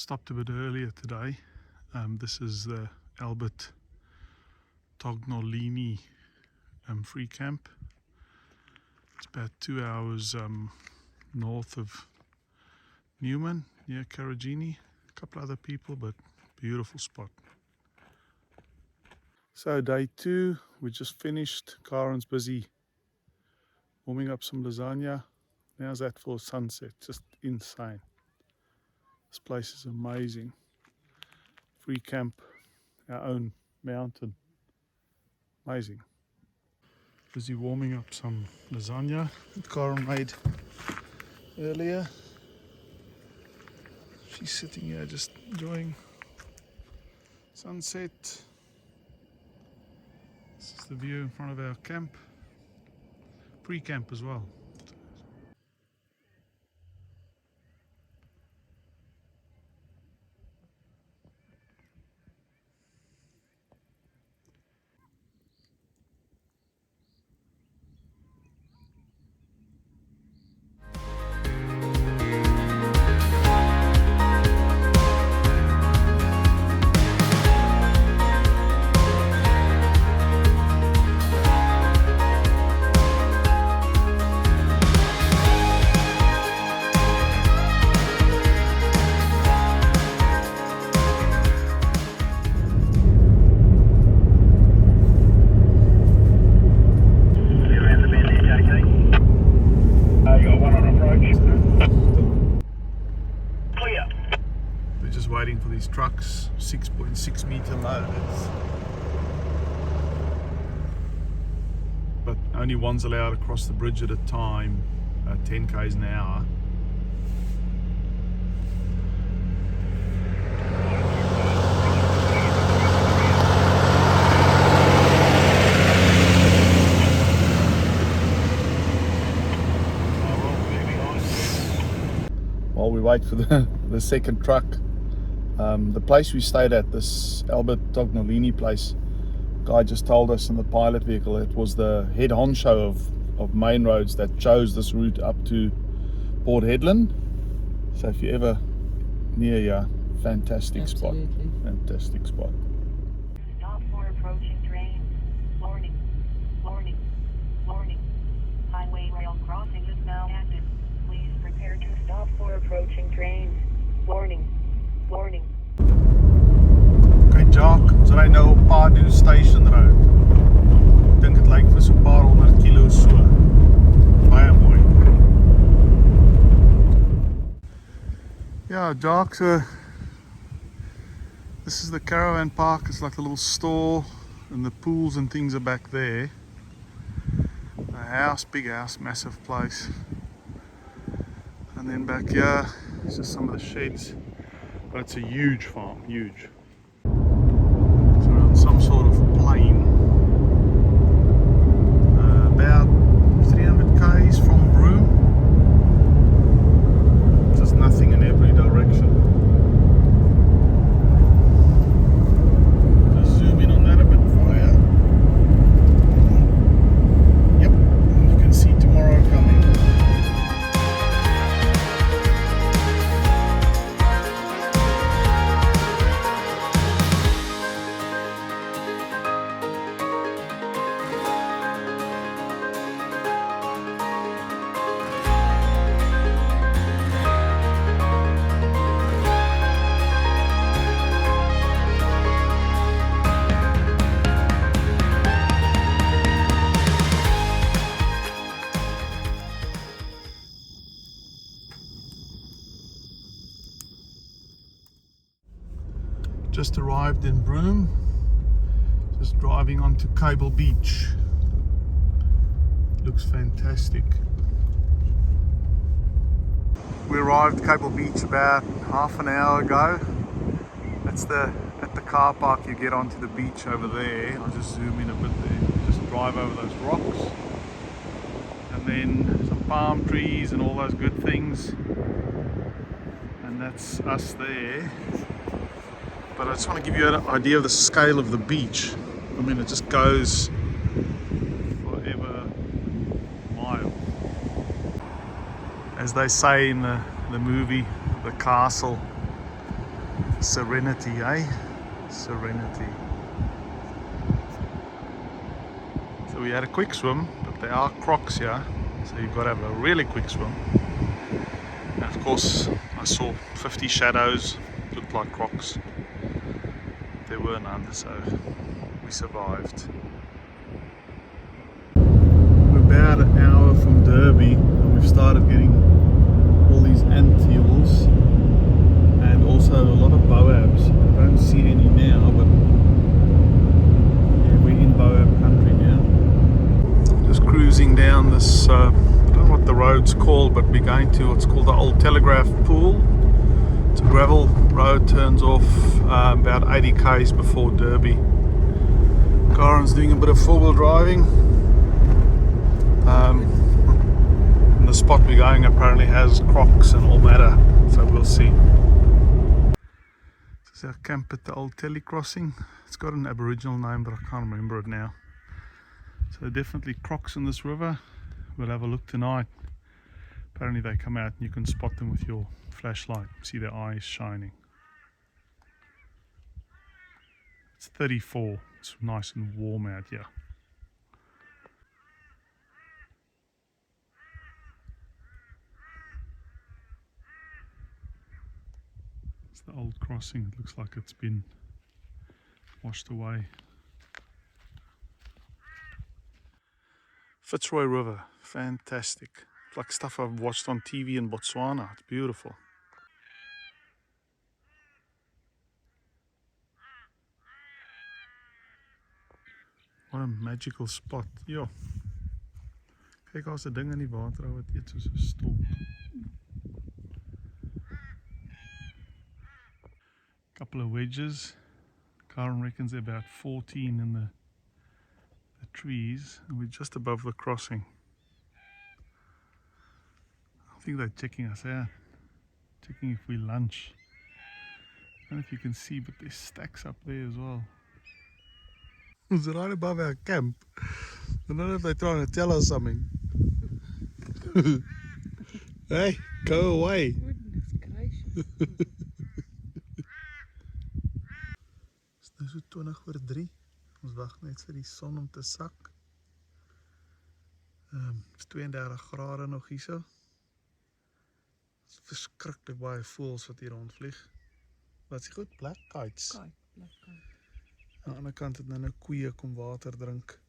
stopped a bit earlier today. This is the Albert Tognolini free camp. It's about 2 hours north of Newman, near Karajini. A couple other people, but beautiful spot. So day 2, we just finished. Karen's busy warming up some lasagna. How's that for sunset? Just insane. This place is amazing. Free camp, our own mountain. Amazing. Busy warming up some lasagna that Karen made earlier. She's sitting here just enjoying sunset. This is the view in front of our camp. Pre-camp as well. Waiting for these trucks, 6.6 meter loads, but only one's allowed across the bridge at a time, 10 k's an hour. While we wait for the second truck. The place we stayed at, this Albert Tognolini place, guy just told us in the pilot vehicle it was the head honcho of main roads that chose this route up to Port Hedland. So if you're ever near here, fantastic Absolutely. Spot. Fantastic spot. Stop for approaching train. Warning. Warning. Warning. Highway rail crossing is now active. Please prepare to stop for approaching trains. Warning. Warning. Okay, Jock, so hy nou op Padu Station Road. Ek dink dit lyk vir so 'n paar 100 kilo so. Baie mooi. Yeah, Jock, so this is the caravan park. It's like a little store and the pools and things are back there. A house, big house, massive place. And then back here, it's just some of the sheds. But it's a huge farm, huge. It's around some sort of plain. About 300 k's from Broome. Just nothing in every direction. Just zoom in on that a bit for you. Yep, you can see tomorrow coming. Just arrived in Broome, just driving onto Cable Beach. Looks fantastic. We arrived Cable Beach about half an hour ago. That's at the car park you get onto the beach over there. I'll just zoom in a bit there. Just drive over those rocks. And then some palm trees and all those good things. And that's us there. But I just want to give you an idea of the scale of the beach. I mean, it just goes forever miles. As they say in the movie, the castle Serenity, eh? Serenity. So we had a quick swim, but there are crocs here, so you've got to have a really quick swim. And of course, I saw 50 shadows, looked like crocs. There were none, so we survived. We're about an hour from Derby, and we've started getting all these ant eels and also a lot of boabs. I don't see any now, but yeah, we're in boab country now. Just cruising down this, I don't know what the road's called, but we're going to what's called the Old Telegraph Pool. It's a gravel road, turns off about 80 k's before Derby. Karen's doing a bit of four-wheel driving. And the spot we're going apparently has crocs and all matter, so we'll see. This is our camp at the Old Telly Crossing. It's got an Aboriginal name, but I can't remember it now. So definitely crocs in this river. We'll have a look tonight. Apparently they come out and you can spot them with your flashlight. See their eyes shining. It's 34. It's nice and warm out here. It's the old crossing. It looks like it's been washed away. Fitzroy River, fantastic. It's like stuff I've watched on TV in Botswana. It's beautiful. What a magical spot. Yo. Kyk, daar's 'n ding in die water wat eet soos 'n stolp. Couple of wedges. Karen reckons they're about 14 in the trees, and we're just above the crossing. I think they're checking us out, checking if we lunch. I don't know if you can see, but there's stacks up there as well. It's right above our camp. I don't know if they're trying to tell us something. Hey, go away. Goodness gracious. It's nou so 3:20. Ons wag net vir die son om te sak. It's 32 grade nog hierso. It's verskriklik baie voëls wat hier rondvlieg. Wat is goed? Black kites. Kite, black kite. Aan die ander kant het nou koeie kom water drink.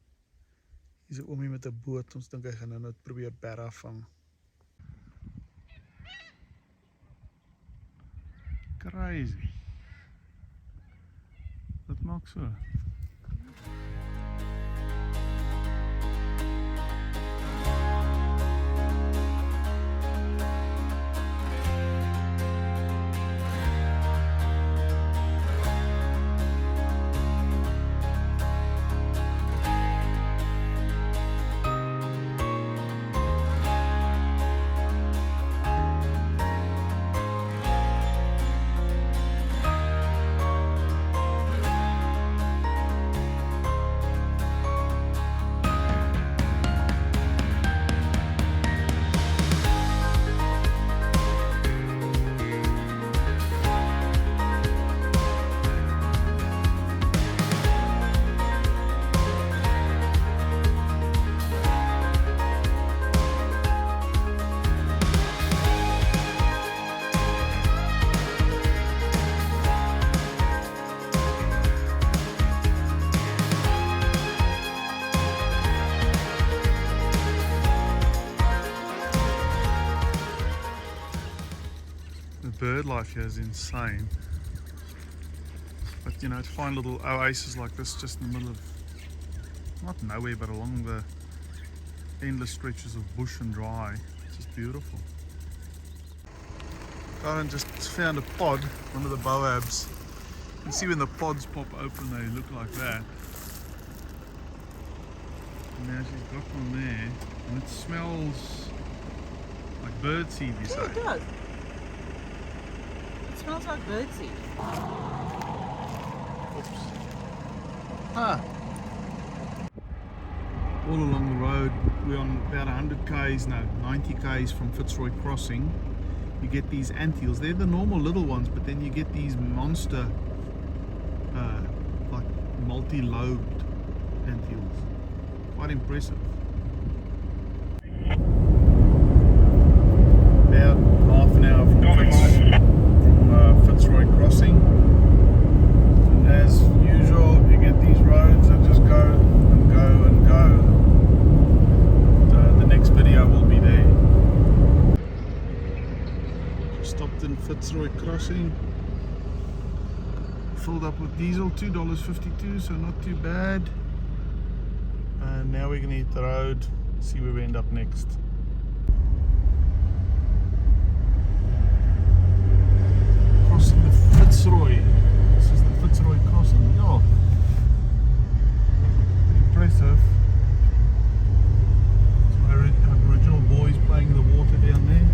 Hier's 'n oomie met 'n boot. Ons dink hy gaan nou probeer berra vang. Crazy. Wat maak so? Birdlife here is insane, but you know, to find little oases like this just in the middle of not nowhere but along the endless stretches of bush and dry, it's just beautiful. Karen just found a pod, one of the boabs. You can see when the pods pop open they look like that, and now she's got one there and it smells like birdseed, you say? Yeah, it does. It smells like birdseed. Oops. Ah. All along the road, we're on about 100 k's, no, 90 k's from Fitzroy Crossing, you get these anteals. They're the normal little ones, but then you get these monster, like multi-lobed anteals. Quite impressive. About half an hour from Fitzroy Crossing. And as usual, you get these roads that just go and go and go. The next video will be there. Stopped in Fitzroy Crossing. Filled up with diesel, $2.52, so not too bad. And now we're going to hit the road, see where we end up next. Crossing the Fitzroy. This is the Fitzroy Crossing. Oh, impressive. Some Aboriginal boys playing in the water down there.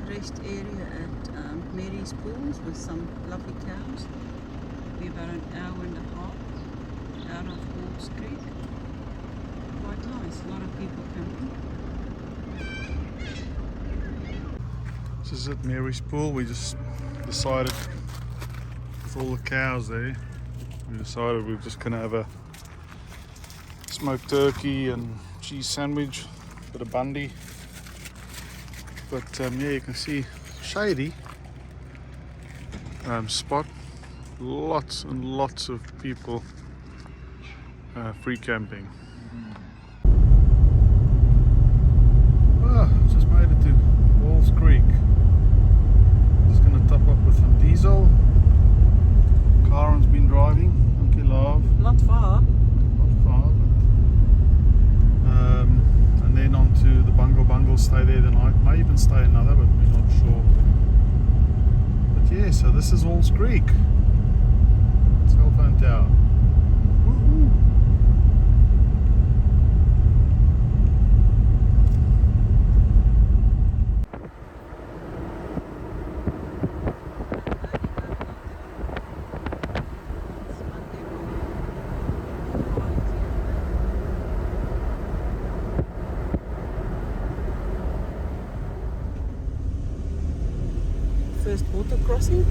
Rest area at Mary's Pools with some lovely cows. Be about an hour and a half out of Hawks Creek. Quite nice, a lot of people coming. This is at Mary's Pool. We just decided, with all the cows there, we decided we're just going to have a smoked turkey and cheese sandwich, a bit of bundy. But yeah, you can see shady spot. Lots and lots of people free camping. Just made it to Walls Creek. Just gonna top up with some diesel. Karen's been driving. Uncle Love. Not far. Not far, but and then on to the Bungle. Stay there tonight. May even stay another, but we're not sure. But yeah, so this is Walls Creek. Cell phone tower. Woo-hoo. First water crossing.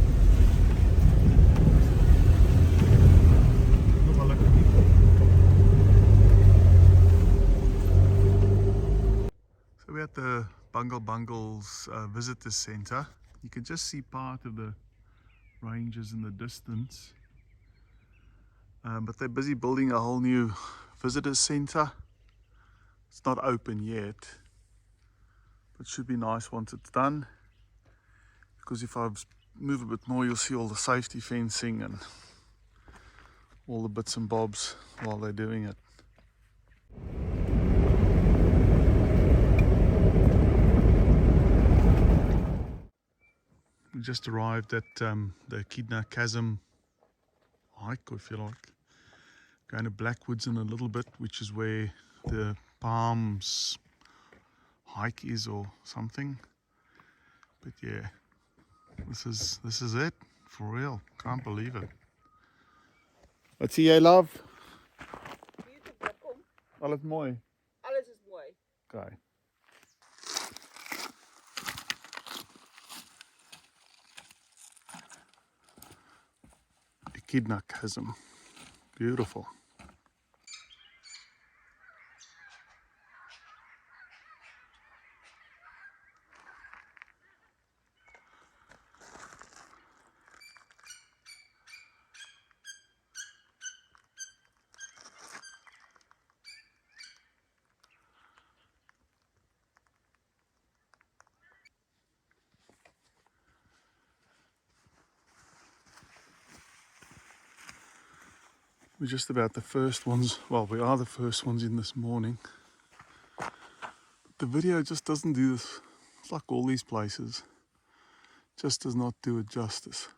So we're at the Bungles Visitor Centre. You can just see part of the ranges in the distance. But they're busy building a whole new visitor centre. It's not open yet, but should be nice once it's done. Because if I move a bit more, you'll see all the safety fencing and all the bits and bobs while they're doing it. We just arrived at the Kidman Chasm hike, if you like. Going to Blackwoods in a little bit, which is where the Palms hike is or something. But yeah, this is it for real. Can't believe it. Wat zie jy, love? Beautiful, kom. Alles mooi. Alles is mooi. Okay. The Kidman Chasm. Beautiful. We're just about the first ones, well, we are the first ones in this morning. But the video just doesn't do this. It's like all these places. Just does not do it justice.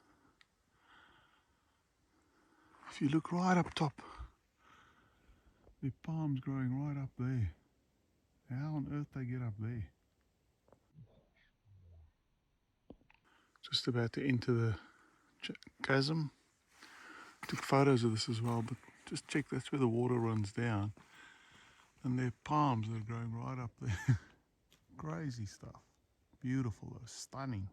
If you look right up top, the palms growing right up there. How on earth they get up there? Just about to enter the chasm. Took photos of this as well, but Just check, that's where the water runs down. And there are palms that are growing right up there. Crazy stuff. Beautiful though, stunning.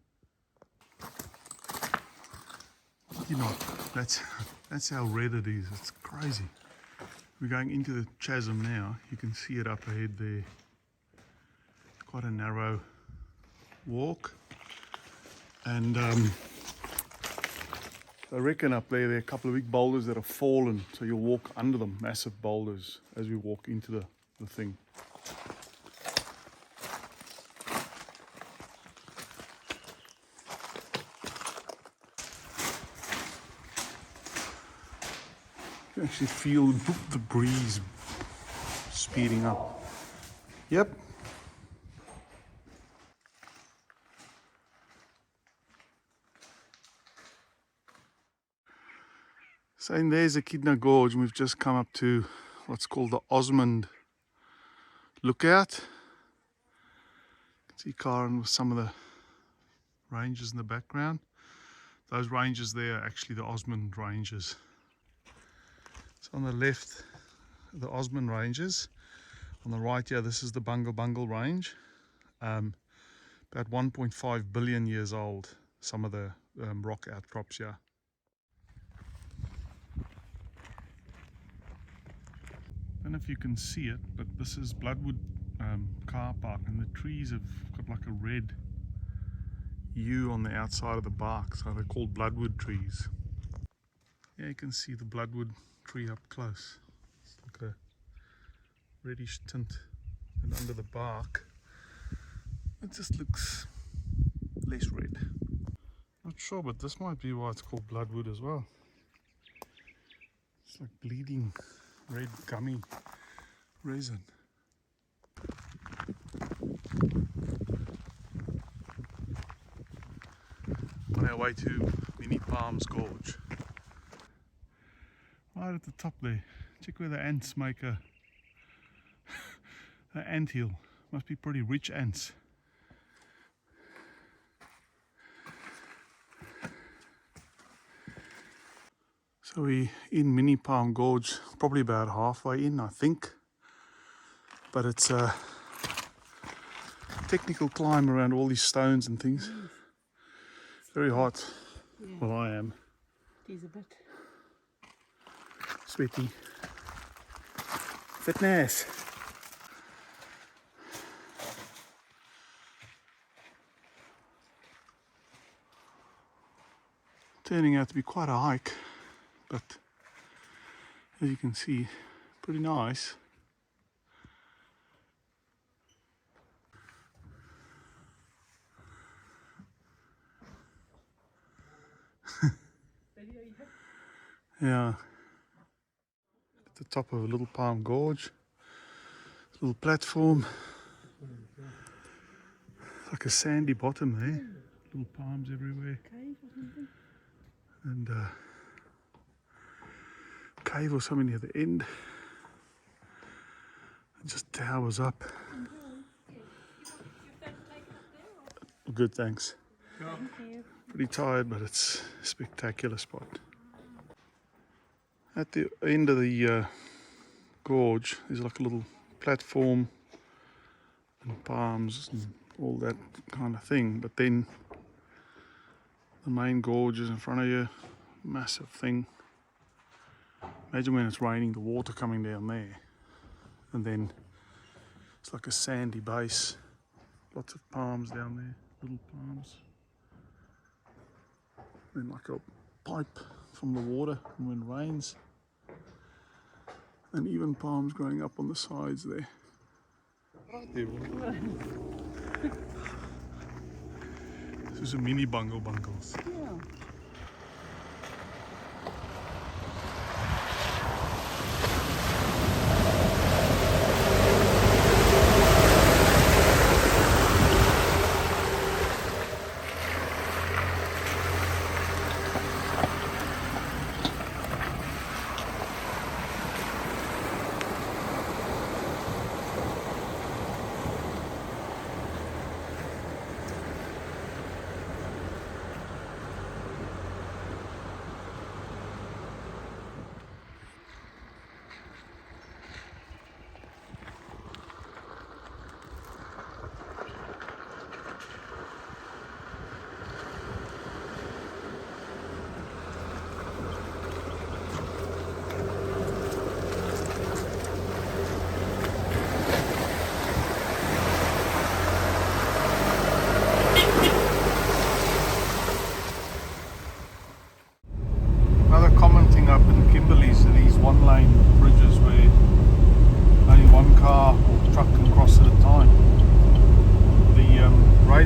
You know, that's how red it is. It's crazy. We're going into the chasm now. You can see it up ahead there. It's quite a narrow walk. And I reckon up there are a couple of big boulders that have fallen, so you'll walk under them, massive boulders, as we walk into the thing. You can actually feel the breeze speeding up. Yep. So in there's the Kidman Gorge, and we've just come up to what's called the Osmond Lookout. You can see Karen with some of the ranges in the background. Those ranges there are actually the Osmond ranges. So on the left, the Osmond ranges. On the right here, this is the Bungle range. About 1.5 billion years old, some of the rock outcrops here. I don't know if you can see it, but this is Bloodwood car park, and the trees have got like a red hue on the outside of the bark, so they're called bloodwood trees. Yeah, you can see the bloodwood tree up close. It's like a reddish tint, and under the bark it just looks less red. Not sure, but this might be why it's called bloodwood as well. It's like bleeding red gummy resin. On our way to Mini Palms Gorge. Right at the top there, check where the ants make a ant hill. Must be pretty rich ants. So we're in Mini Palm Gorge, probably about halfway in, I think. But it's a technical climb around all these stones and things. Very hot. Yeah. Well, I am. It is a bit sweaty. Fitness. Turning out to be quite a hike, but as you can see, pretty nice. Yeah, at the top of a little palm gorge, little platform, like a sandy bottom there, little palms everywhere, and cave or something near the end. It just towers up. Good, thanks. Thank you. Pretty tired, but it's a spectacular spot. At the end of the gorge, there's like a little platform and palms and all that kind of thing. But then the main gorge is in front of you, massive thing. Imagine when it's raining, the water coming down there. And then it's like a sandy base, lots of palms down there, little palms. Then like a pipe from the water when it rains. And even palms growing up on the sides there. Right there. This is a mini Bungles. Yeah.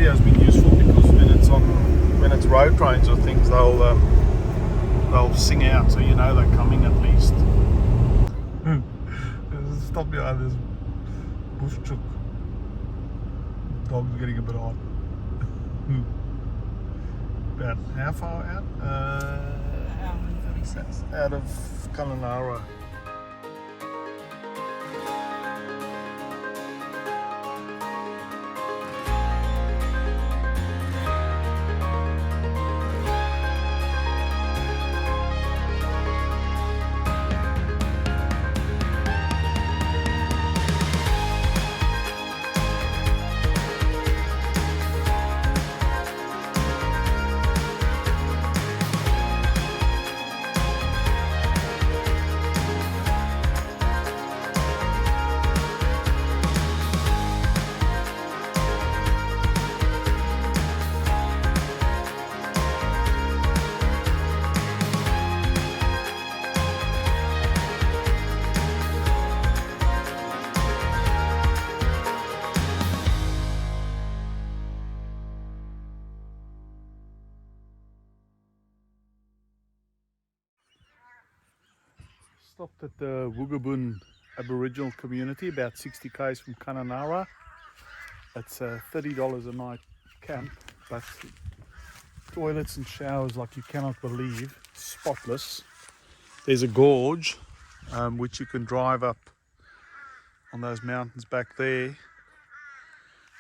radio's been useful because when it's road trains or things, they'll sing out so you know they're coming at least. Stop behind this bush chook. Dog's getting a bit hot. About how far out? Hour and 46. Out of Kununurra. Stopped at the Wugaboon Aboriginal community, about 60 k's from Kununurra. It's $30 a night camp, but toilets and showers like you cannot believe, spotless. There's a gorge which you can drive up on those mountains back there.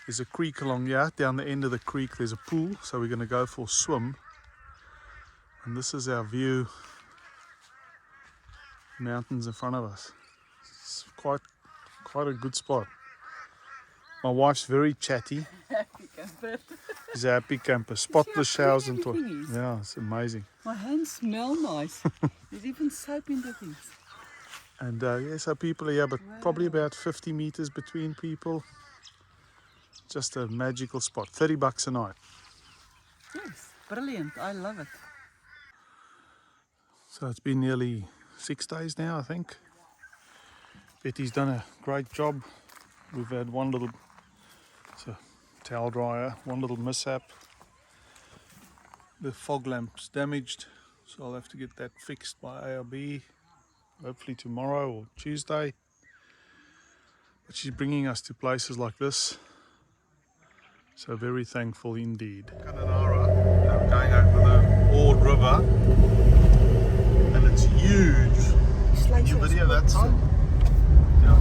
There's a creek along here. Down the end of the creek there's a pool, so we're going to go for a swim. And this is our view. Mountains in front of us. It's quite a good spot. My wife's very chatty. Happy camper. She's a happy camper. Spotless showers and toilets. everything is. Yeah, it's amazing. My hands smell nice. There's even soap in the things. And yeah, so people are here, but probably about 50 meters between people. Just a magical spot. $30 a night. Yes, brilliant. I love it. So it's been nearly 6 days now, I think. Betty's done a great job. We've had one little, it's a towel dryer, one little mishap. The fog lamp's damaged, so I'll have to get that fixed by ARB, hopefully tomorrow or Tuesday. But she's bringing us to places like this, so very thankful indeed. Kununurra, going over the Ord River, and it's huge. Can you video that side? Yeah.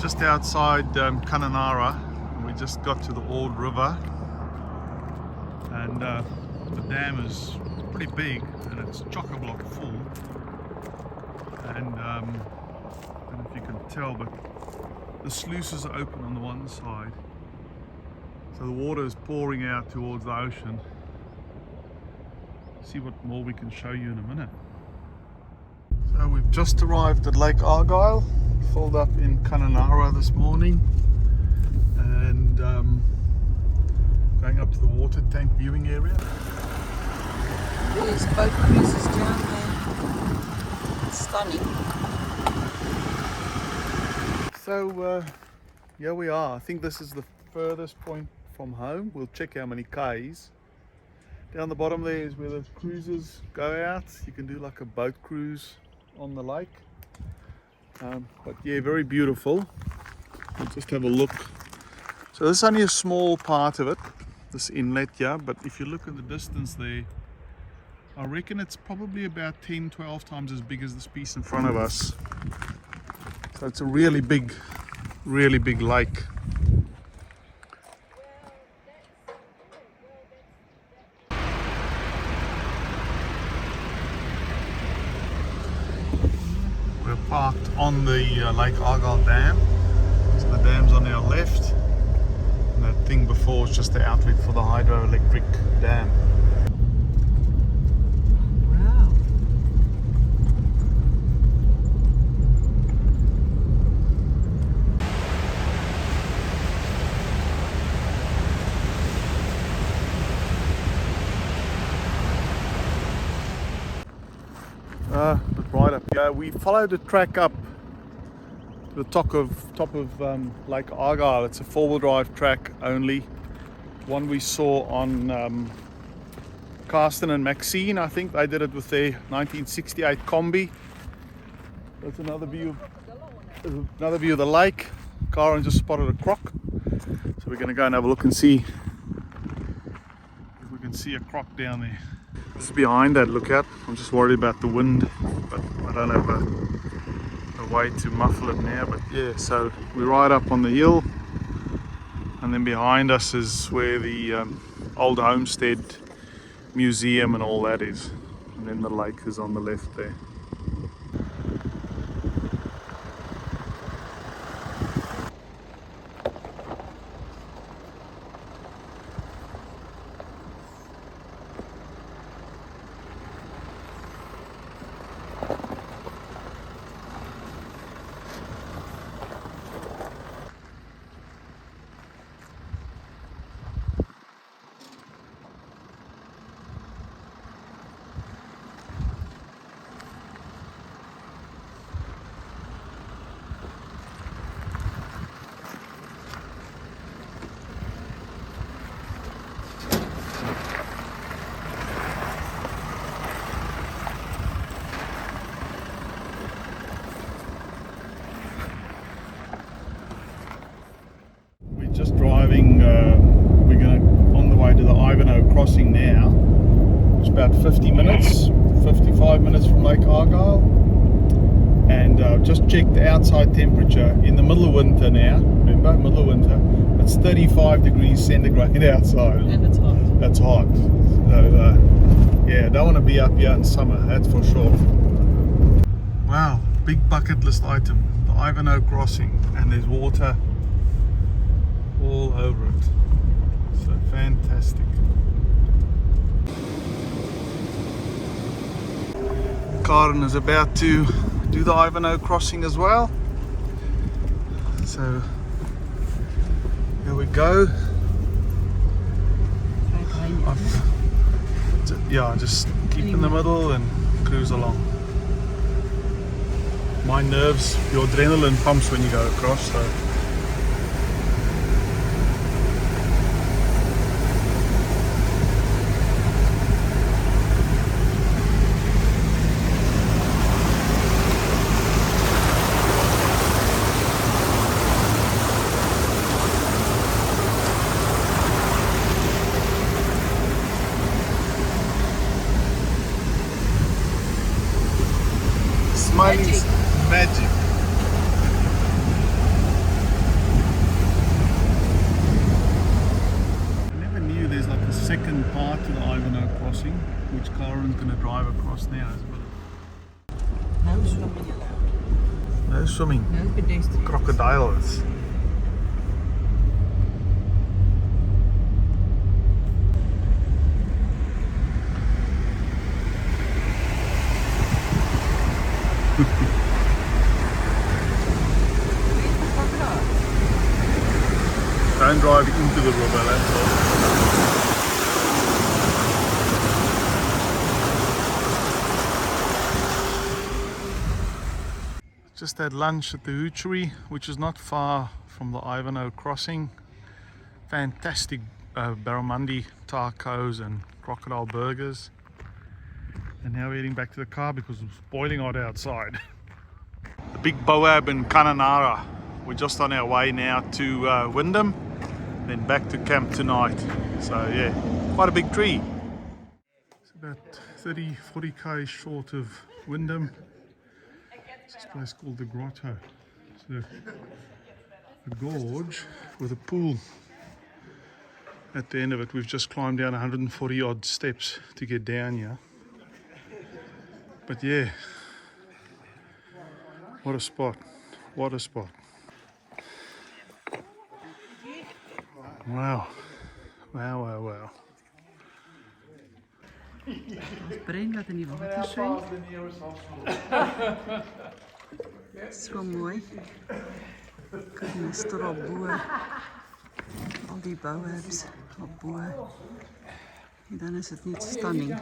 Just outside Kununurra, we just got to the Ord River, and the dam is pretty big and it's chock-a-block full. And I don't know if you can tell, but the sluices are open on the one side. So the water is pouring out towards the ocean. See what more we can show you in a minute. So we've just arrived at Lake Argyle, filled up in Kununurra this morning, and going up to the water tank viewing area. There's boat cruises down there. It's stunning. So here we are. I think this is the furthest point from home. We'll check how many k's. Down the bottom there is where the cruisers go out. You can do like a boat cruise on the lake. But yeah, very beautiful. We'll just have a look. So this is only a small part of it, this inlet here, but if you look at the distance there, I reckon it's probably about 10-12 times as big as this piece in front of us. So it's a really big lake. We're parked on the Lake Argyle Dam. So the dam's on our left. And that thing before is just the outlet for the hydroelectric dam. Wow. right up here. We followed the track up to the top of Lake Argyle. It's a four-wheel drive track only. One we saw on Carsten and Maxine. I think they did it with their 1968 Combi. That's another view of the lake. Karen just spotted a croc, so we're going to go and have a look and see if we can see a croc down there. This is behind that lookout. I'm just worried about the wind, but I don't have a way to muffle it now. But yeah, so we're right up on the hill, and then behind us is where the old homestead museum and all that is, and then the lake is on the left there. Just driving, we're on the way to the Ivanhoe Crossing now. It's about 50 minutes, 55 minutes from Lake Argyle, and just checked the outside temperature in the middle of winter now. Remember, middle of winter, it's 35 degrees centigrade outside. And it's hot. That's hot. So yeah, don't want to be up here in summer, that's for sure. Wow, big bucket list item, the Ivanhoe Crossing, and there's water all over it. So fantastic. Karen is about to do the Ivanhoe Crossing as well. So here we go. Just keep in the middle and cruise along. My nerves, your adrenaline pumps when you go across, so smiling's magic. I never knew there's like a second part to the Ivanhoe Crossing, which Karen's going to drive across now as well. No swimming allowed. No swimming. No pedestrians. Crocodiles. Don't drive into the river, that's all. Just had lunch at the Hoochery, which is not far from the Ivanhoe Crossing. Fantastic barramundi tacos and crocodile burgers. And now we're heading back to the car because it's boiling hot outside. The big boab in Kununurra. We're just on our way now to Wyndham, then back to camp tonight. So yeah, quite a big tree. It's about 30-40 km short of Wyndham. It's this place called the Grotto. It's a gorge with a pool at the end of it. We've just climbed down 140 odd steps to get down here. But yeah, what a spot, what a spot. Wow, wow, wow, wow. Breng dat in die water swem. So mooi. Kyk net op bo. Al die boabs op bo. En dan is dit net stunning.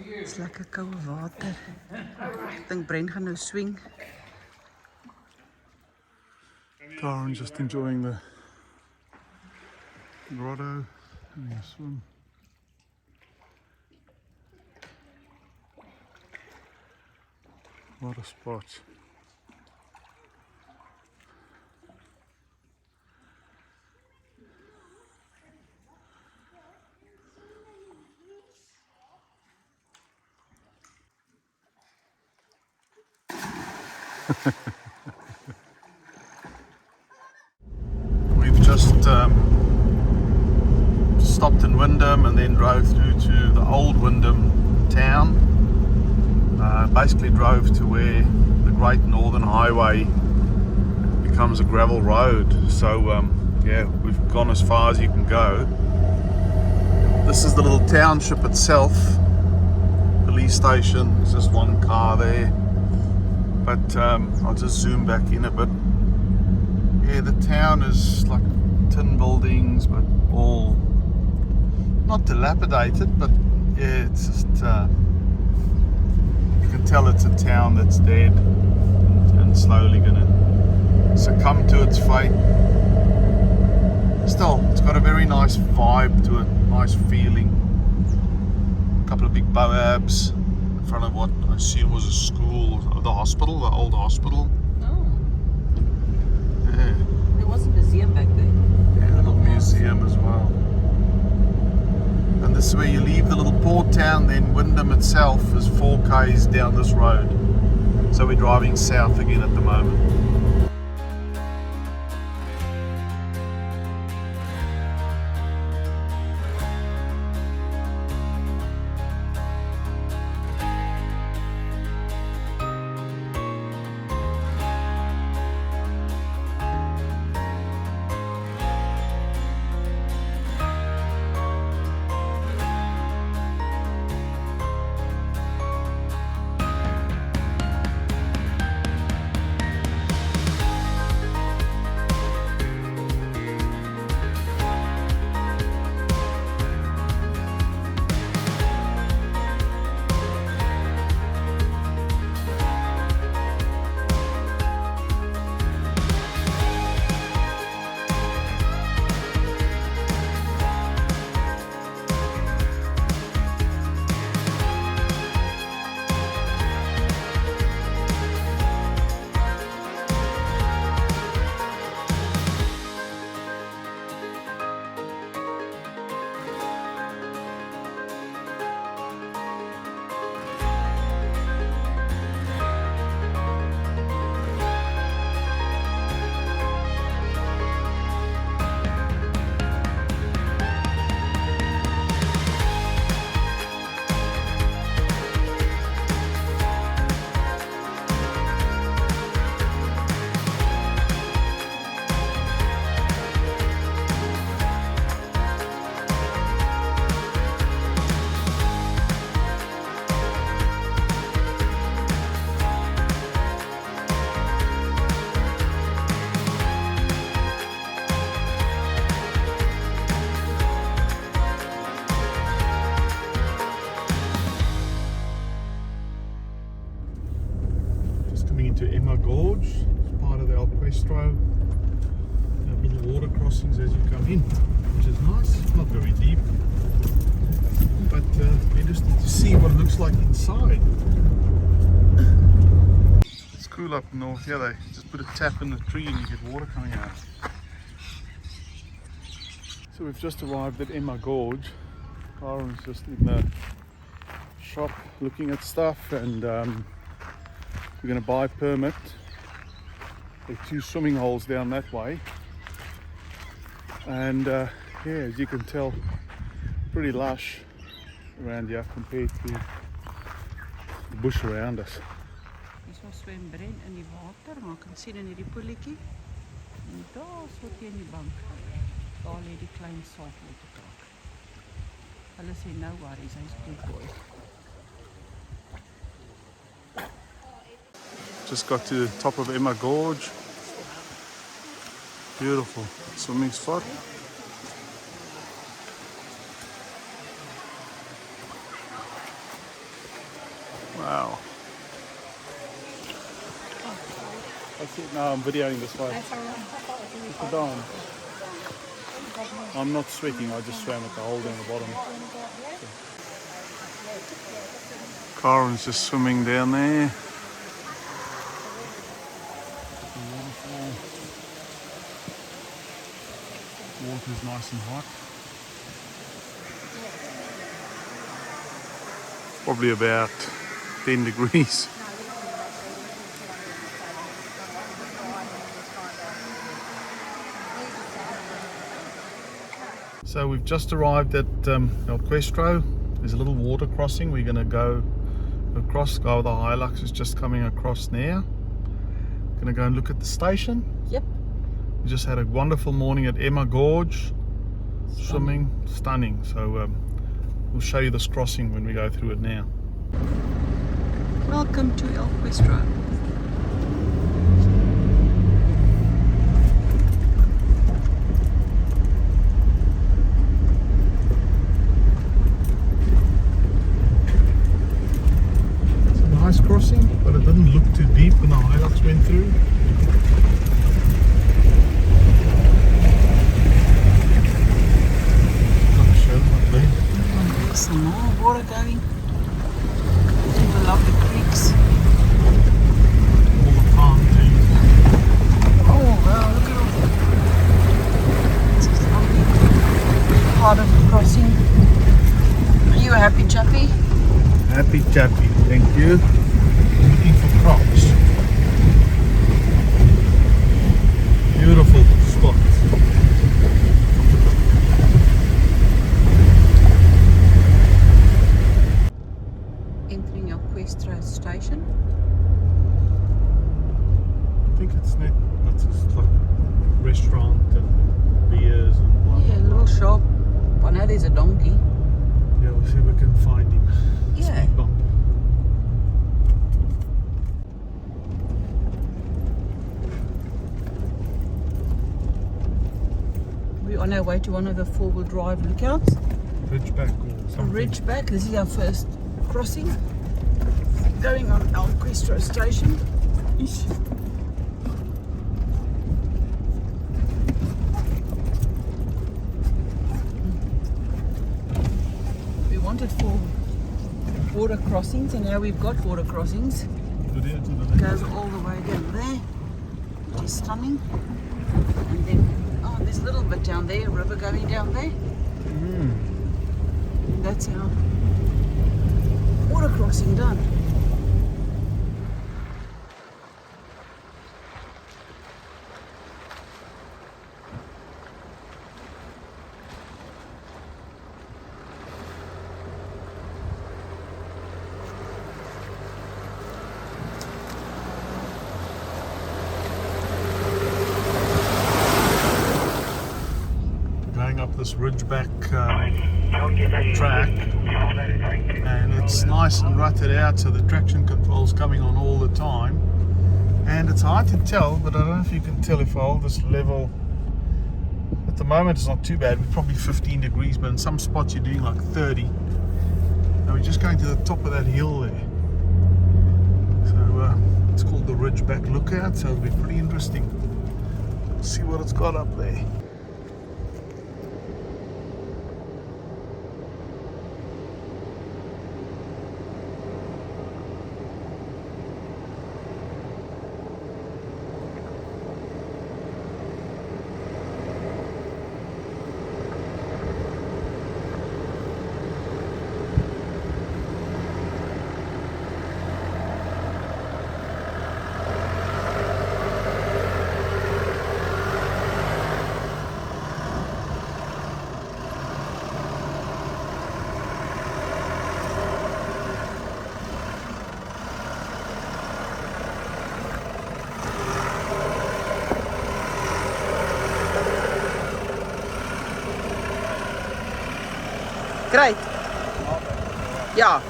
Dis lekker koue water. Ek dink Bren gaan nou swing. Darren just enjoying the grotto, having a swim. A lot of spots. We've just stopped in Wyndham and then drove through to the old Wyndham town. Basically drove to where the Great Northern Highway becomes a gravel road. So yeah, we've gone as far as you can go. This is the little township itself. Police station, there's just one car there. But I'll just zoom back in a bit. Yeah, the town is like tin buildings, but all not dilapidated, but yeah, it's just you can tell it's a town that's dead and slowly gonna succumb to its fate. Still, it's got a very nice vibe to it, nice feeling. A couple of big boabs in front of what I assume was a school, or the hospital, the old hospital. Oh, Yeah. there was a museum back there. Yeah, a little museum as well. And this is where you leave the little port town, then Wyndham itself is 4 k's down this road. So we're driving south again at the moment. To Gorge, it's part of the Questro. Little water crossings as you come in, which is nice. Not very deep, but interesting to see what it looks like inside. It's cool up north. Yeah, they just put a tap in the tree and you get water coming out. So we've just arrived at Emma Gorge. Aaron's just in the shop looking at stuff, and we're going to buy a permit. There are 2 swimming holes down that way, and yeah, as you can tell, pretty lush around here compared to the bush around us. Dis was swem Bren in die water, maar kan sien in hierdie poeltjie. En daar so teen die bank. Daar lê die klein saltwaterkrak. Hulle sê nou waar is hy's good boy. Just got to the top of Emma Gorge. Beautiful swimming spot. That's it. No, I'm videoing this way. Sit down. I'm not sweating, I just swam at the hole down the bottom. Karen's just swimming down there. Water's nice and hot. Probably about 10 degrees. So we've just arrived at Questro. There's a little water crossing. We're going to go across. Guy with the Hilux is just coming across now. Going to go and look at the station. Yep. We just had a wonderful morning at Emma Gorge. Swimming, stunning. So we'll show you this crossing when we go through it now. Welcome to El Questro. Nice crossing, but it didn't look too deep when the Hilux went through. And there's some more water going through the lovely creeks. All the palm trees. Oh wow, look at all this is lovely part of the crossing. Are you a happy chappy? Happy chappy, thank you. Looking for crocs. Beautiful spot. Entering El Questro station. I think it's net, that's just like restaurant and beers and blah, Yeah, a blah, little blah. shop. I know there's a donkey. Yeah, we'll see if we can find him. Yeah. Speed bump. We're on our way to one of the four-wheel drive lookouts. Ridgeback or A something. Ridgeback. This is our first crossing. Going on El Questro station. Ish. We wanted 4 water crossings, and now we've got water crossings. Video to the It left. goes all the way down there, which is stunning. And then, oh, there's a little bit down there, a river going down there. That's our water crossing done. Going up this Ridgeback track, and it's nice and rutted out, so the traction control's coming on all the time, and it's hard to tell, but I don't know if you can tell if I hold this level. At the moment it's not too bad, we're probably 15 degrees, but in some spots you're doing like 30. Now we're just going to the top of that hill there, so it's called the Ridgeback Lookout, so it'll be pretty interesting. Let's see what it's got up there. Great. Yeah.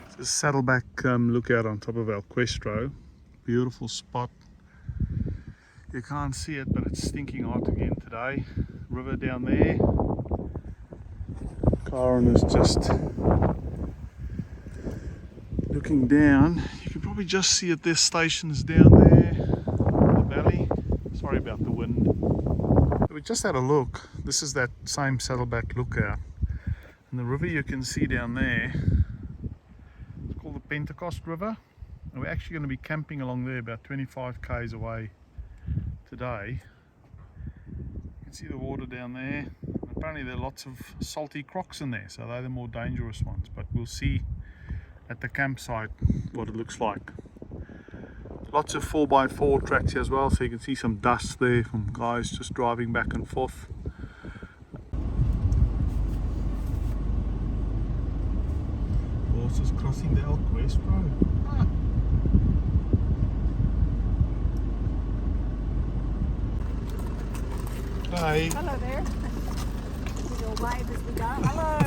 It's a saddleback lookout on top of El Questro. Beautiful spot. You can't see it, but it's stinking hot again today. River down there. Karen is just looking down, you can probably just see it. There's stations down there in the valley. Sorry about the wind. We just had a look. This is that same Saddleback Lookout. And the river you can see down there, it's called the Pentecost River. And we're actually going to be camping along there about 25 k's away today. You can see the water down there. Apparently there are lots of salty crocs in there, so they're the more dangerous ones. But we'll see at the campsite what it looks like. Lots of 4x4 tracks here as well, so you can see some dust there from guys just driving back and forth. Horses crossing the Questro. Ah. Hi. Hello there. We'll wave as we go. Hello.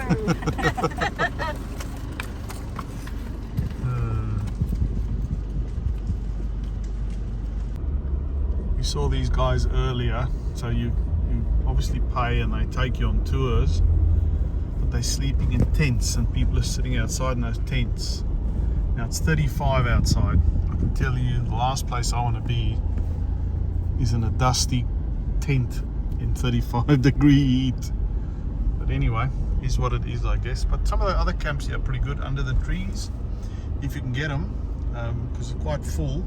We saw these guys earlier, so you obviously pay and they take you on tours, but they're sleeping in tents and people are sitting outside in those tents. Now it's 35 outside. I can tell you the last place I want to be is in a dusty tent in 35 degree heat. But anyway, is what it is, I guess. But some of the other camps here are pretty good under the trees if you can get them, because it's quite full.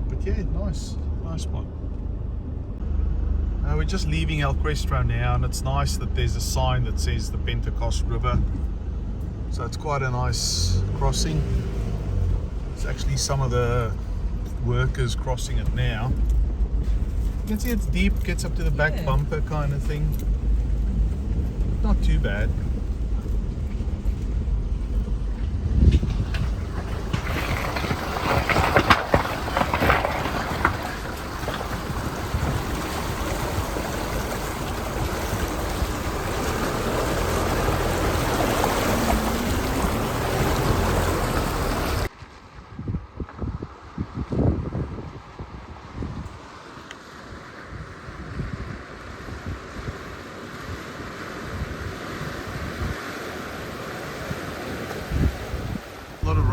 But yeah, nice spot. We're just leaving El Questro now, and it's nice that there's a sign that says the Pentecost River. So it's quite a nice crossing. It's actually some of the workers crossing it now. You can see it's deep, gets up to the back bumper kind of thing. Not too bad.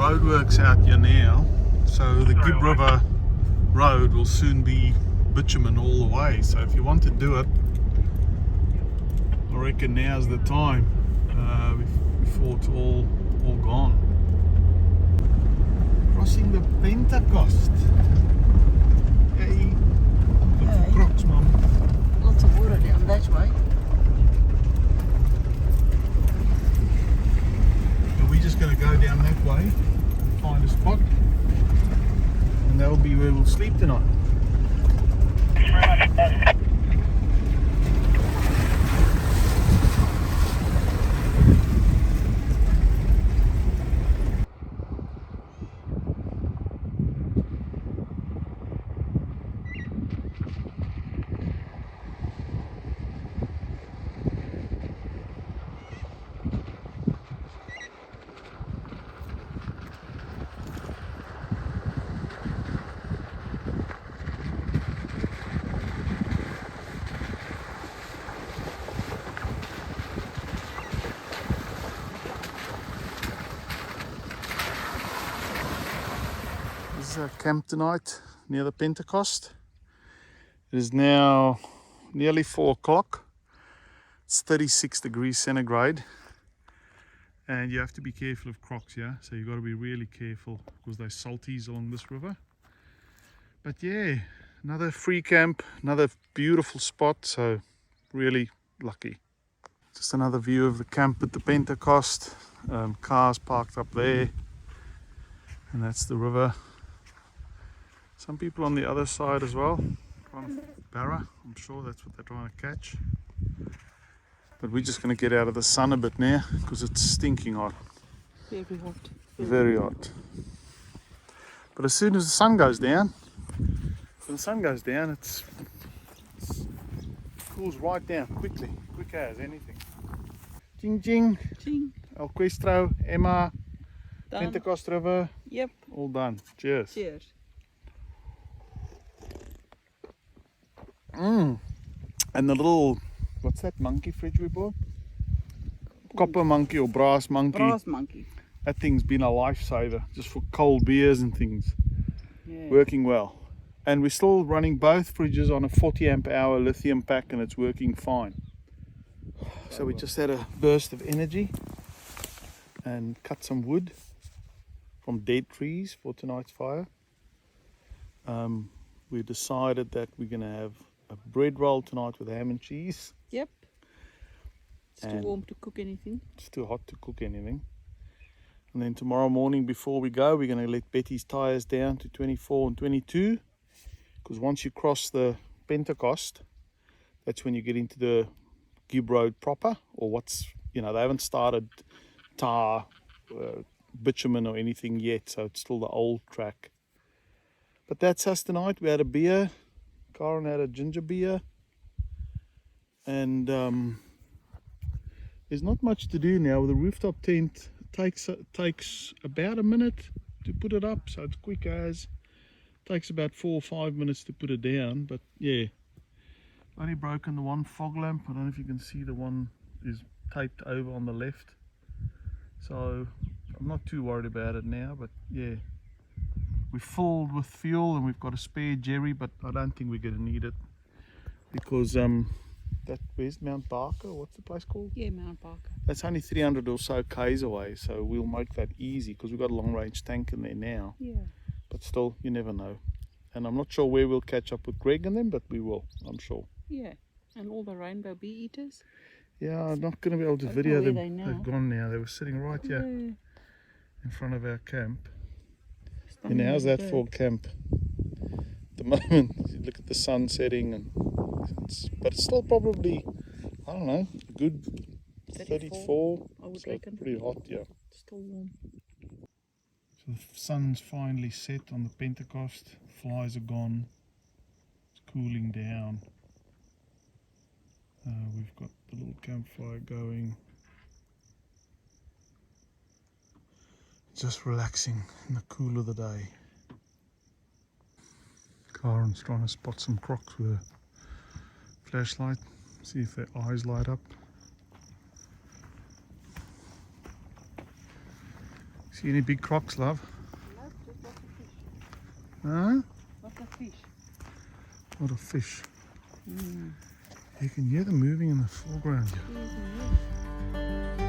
Roadworks out here now, so the Gibb River road will soon be bitumen all the way. So if you want to do it, I reckon now's the time before it's all gone. Crossing the Pentecost. Hey, look for crocs, Mum. Lots of water down that way. Are we just going to go down that way? Find a spot, and that'll be where we'll sleep tonight. Camp tonight near the Pentecost. It is now nearly 4 o'clock. It's 36 degrees centigrade, and you have to be careful of crocs here, so you've got to be really careful because there's salties along this river. But yeah, another free camp, another beautiful spot, so really lucky. Just another view of the camp at the Pentecost. Cars parked up there, and that's the river. Some people on the other side as well, from Barra. I'm sure that's what they're trying to catch. But we're just going to get out of the sun a bit now because it's stinking hot. Very hot. Very hot. But as soon as the sun goes down, it cools right down quickly, quick as anything. Ching ching. Ching. El Questro, Emma, Done. Pentecost River. Yep. All done. Cheers. Cheers. And the little, what's that monkey fridge we bought? Copper monkey or brass monkey. Brass monkey. That thing's been a lifesaver just for cold beers and things. Yeah. Working well. And we're still running both fridges on a 40 amp hour lithium pack and it's working fine. So we just had a burst of energy and cut some wood from dead trees for tonight's fire. We decided that we're going to have a bread roll tonight with ham and cheese. Yep. It's too And warm to cook anything. it's too hot to cook anything. And then tomorrow morning before we go, we're going to let Betty's tyres down to 24 and 22. Because once you cross the Pentecost, that's when you get into the Gibb Road proper, or what's, you know, they haven't started tar, bitumen or anything yet, so it's still the old track. But that's us tonight. We had a beer. Karen had a ginger beer. And there's not much to do now with the rooftop tent. It takes about a minute to put it up, so it's quick as. Takes about 4 or 5 minutes to put it down, but yeah. Only broken the one fog lamp. I don't know if you can see, the one is taped over on the left. So I'm not too worried about it now, but yeah. We're filled with fuel and we've got a spare jerry, but I don't think we're going to need it. Because where's Mount Barker? What's the place called? Yeah, Mount Barker. That's only 300 or so k's away, so we'll make that easy because we've got a long range tank in there now. Yeah. But still, you never know. And I'm not sure where we'll catch up with Greg and them, but we will, I'm sure. Yeah. And all the rainbow bee eaters. Yeah, I'm not going to be able to Don't video know where them. they now. They've gone now. They were sitting right here in front of our camp. And how's that for camp? At the moment, you look at the sun setting, and but it's still probably, I don't know, a good 34. I would So reckon. pretty hot, yeah. Still warm. So the sun's finally set on the Pentecost. Flies are gone. It's cooling down. We've got the little campfire going. Just relaxing in the cool of the day. Karen's trying to spot some crocs with a flashlight. See if their eyes light up. See any big crocs, love? No, just lots of fish. Huh? Lots of fish. What a fish. You can hear them moving in the foreground here. Yes.